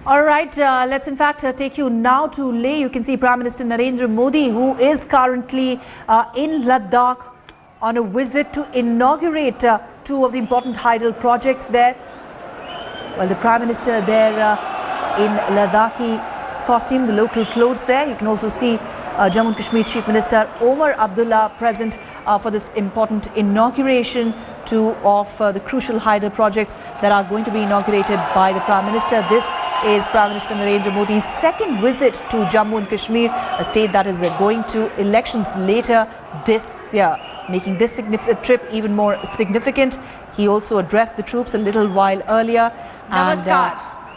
All right, let's in fact take you now to Leh. You can see Prime Minister Narendra Modi, who is currently in Ladakh on a visit to inaugurate two of the important hydel projects there. Well, the Prime Minister there in Ladakhi costume, the local clothes there. You can also see Jammu and Kashmir Chief Minister Omar Abdullah present for this important inauguration of the crucial hydel projects that are going to be inaugurated by the Prime Minister. This is Prime Minister Narendra Modi's second visit to Jammu and Kashmir, a state that is going to elections later this year, making this trip even more significant. He also addressed the troops a little while earlier, and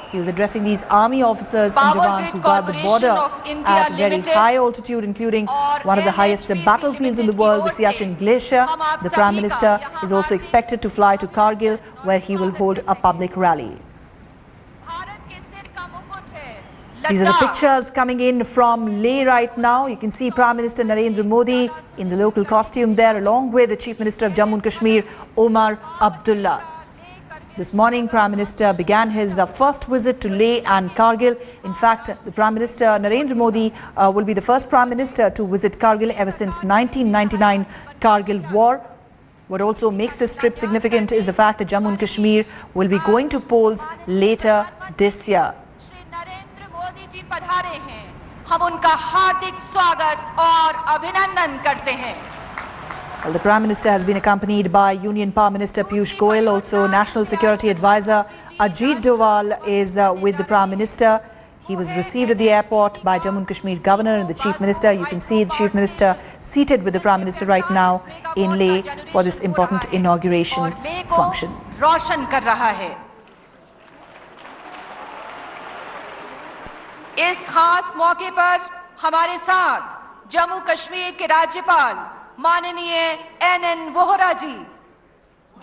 he was addressing these army officers and jawans who guard the border at very high altitude, including one of the highest battlefields in the world, the Siachen Glacier. The Prime Minister is also expected to fly to Kargil, where he will hold a public rally. These are the pictures coming in from Leh right now. You can see Prime Minister Narendra Modi in the local costume there, along with the Chief Minister of Jammu and Kashmir, Omar Abdullah. This morning, Prime Minister began his first visit to Leh and Kargil. In fact, the Prime Minister Narendra Modi will be the first Prime Minister to visit Kargil ever since 1999 Kargil War. What also makes this trip significant is the fact that Jammu and Kashmir will be going to polls later this year. Well, the Prime Minister has been accompanied by Union Power Minister Piyush Goyal. Also, National Security Advisor Ajit Doval is with the Prime Minister. He was received at the airport by Jammu and Kashmir Governor and the Chief Minister. You can see the Chief Minister seated with the Prime Minister right now in Leh for this important inauguration function. इस खास मौके पर हमारे साथ जम्मू कश्मीर के राज्यपाल माननीय N Vohra जी,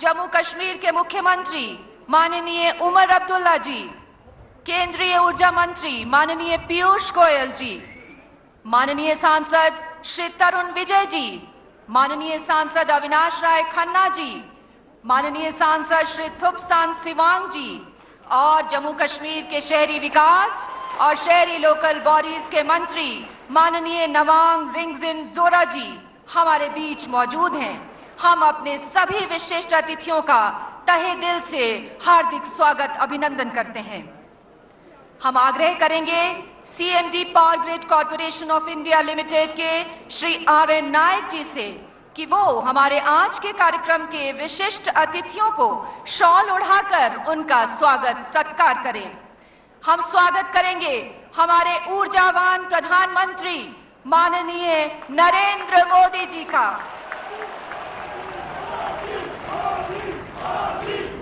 जम्मू कश्मीर के मुख्यमंत्री माननीय उमर अब्दुल्ला जी, केंद्रीय ऊर्जा मंत्री माननीय पीयूष गोयल जी, माननीय सांसद श्री तरुण विजय जी, माननीय सांसद अविनाश राय खन्ना जी, माननीय सांसद श्री थुपसान सिवांग जी और जम्मू कश्मीर के शहरी विकास और शहरी लोकल बॉडीज के मंत्री माननीय नवांग रिंगजिन जोरा जी हमारे बीच मौजूद हैं। हम अपने सभी विशिष्ट अतिथियों का तहे दिल से हार्दिक स्वागत अभिनंदन करते हैं। हम आग्रह करेंगे CMD power grid corporation of India limited के श्री आर.एन. नायक जी से कि वो हमारे आज के कार्यक्रम के विशिष्ट अतिथियों को शॉल ओढ़ाकर उनका स्वागत सत्कार करें। हम स्वागत करेंगे हमारे ऊर्जावान प्रधानमंत्री माननीय नरेंद्र मोदी जी का।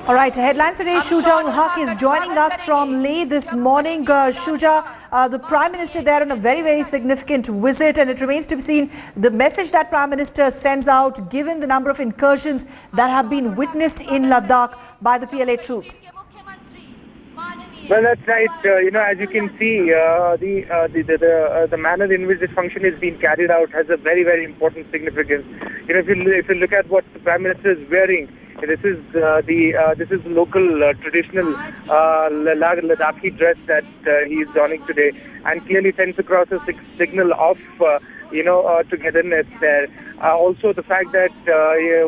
All right, headlines today. Shuja ul Haq is joining us from Leh this morning. Shuja, the Prime Minister there on a very significant visit, and it remains to be seen the message that Prime Minister sends out given the number of incursions that have been witnessed in Ladakh by the PLA troops. Well, that's right. As you can see, the manner in which this function is being carried out has a very important significance. If you look at what the Prime Minister is wearing, this is the local traditional Ladakhi dress that he is donning today, and clearly sends across a signal of togetherness there. Also, the fact that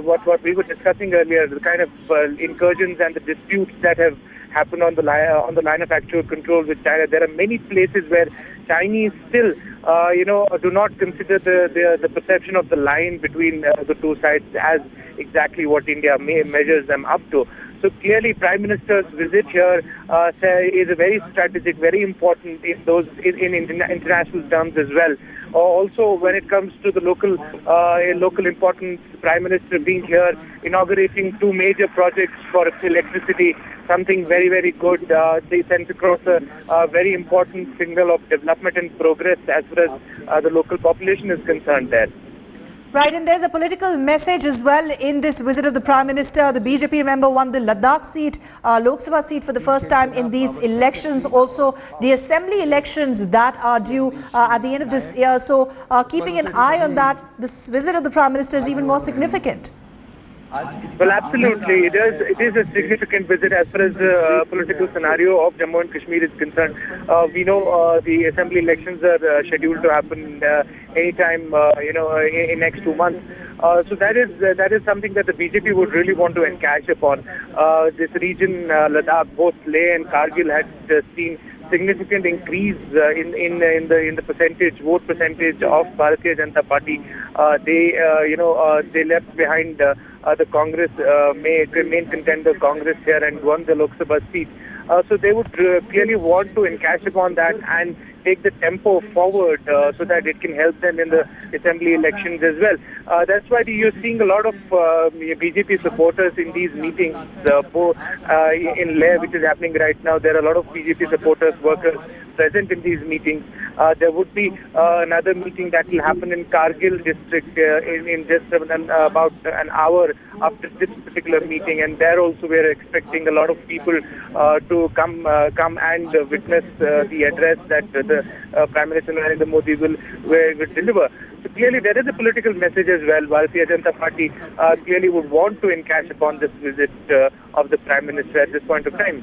what we were discussing earlier, the kind of incursions and the disputes that have happened on the line of actual control with China. There are many places where Chinese still, do not consider the perception of the line between the two sides as exactly what India measures them up to. So clearly, Prime Minister's visit here is a very strategic, very important in international terms as well. Also, when it comes to the local importance, Prime Minister being here, inaugurating two major projects for electricity, something very good. They sent across a very important signal of development and progress as far as the local population is concerned there. Right, and there's a political message as well in this visit of the Prime Minister. The BJP member won the Ladakh seat, Lok Sabha seat for the first time in these elections. Also, the assembly elections that are due at the end of this year. So, keeping an eye on that, this visit of the Prime Minister is even more significant. Well, absolutely. It is a significant visit as far as the political scenario of Jammu and Kashmir is concerned. We know the assembly elections are scheduled to happen anytime, in next 2 months. So that is something that the BJP would really want to encash upon. This region, Ladakh, both Leh and Kargil, had seen significant increase in the vote percentage of Bharatiya Janata Party. They left behind the Congress main contender Congress here and won the Lok Sabha seat. So they would clearly want to encash upon that and take the tempo forward so that it can help them in the assembly elections as well. That's why you're seeing a lot of BJP supporters in these meetings. In Leh, which is happening right now, there are a lot of BJP supporters, workers present in these meetings. There would be another meeting that will happen in Kargil district in just about an hour after this particular meeting, and there also we are expecting a lot of people to come and witness the address that the Prime Minister Narendra Modi will deliver. So clearly there is a political message as well. Bharatiya Janata Party clearly would want to encash upon this visit of the Prime Minister at this point of time.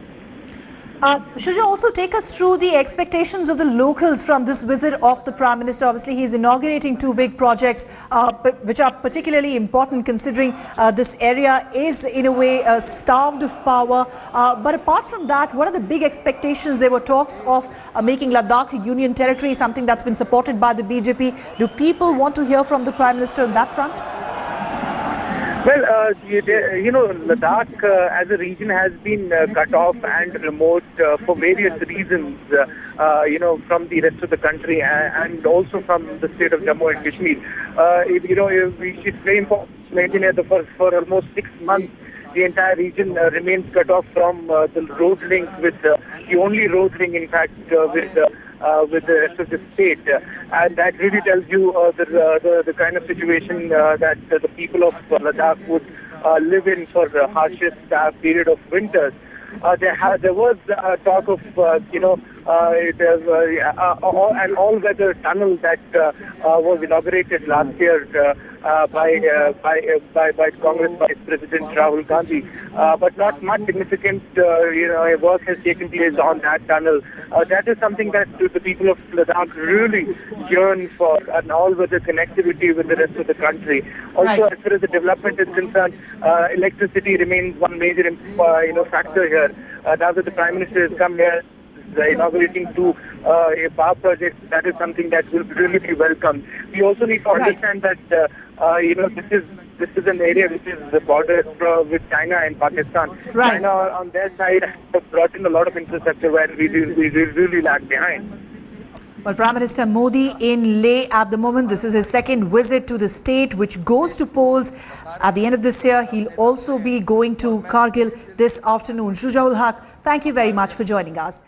Shuja, also take us through the expectations of the locals from this visit of the Prime Minister. Obviously, he's inaugurating two big projects, which are particularly important considering this area is in a way starved of power. But apart from that, what are the big expectations? There were talks of making Ladakh a union territory, something that's been supported by the BJP. Do people want to hear from the Prime Minister on that front? Well, Ladakh as a region has been cut off and remote for various reasons, from the rest of the country and also from the state of Jammu and Kashmir. It's very important for almost 6 months. The entire region remains cut off from the road link with the only road link, in fact, with the rest of the state, and that really tells you the kind of situation that the people of Ladakh would live in for the harshest period of winters. There was talk of an all-weather tunnel that was inaugurated last year by Congress Vice President Rahul Gandhi, but not much significant work has taken place on that tunnel. That is something that the people of Ladakh really yearn for, an all-weather connectivity with the rest of the country. Also, as far as the development is concerned, electricity remains one major factor here. Now that the Prime Minister has come here, inaugurating two power projects, that is something that will really be welcomed. We also need to understand that this is an area which is the border with China and Pakistan. Right. China on their side have brought in a lot of infrastructure where we really lag behind. Well, Prime Minister Modi in Leh at the moment. This is his second visit to the state, which goes to polls at the end of this year. He'll also be going to Kargil this afternoon. Shuja ul Haq, thank you very much for joining us.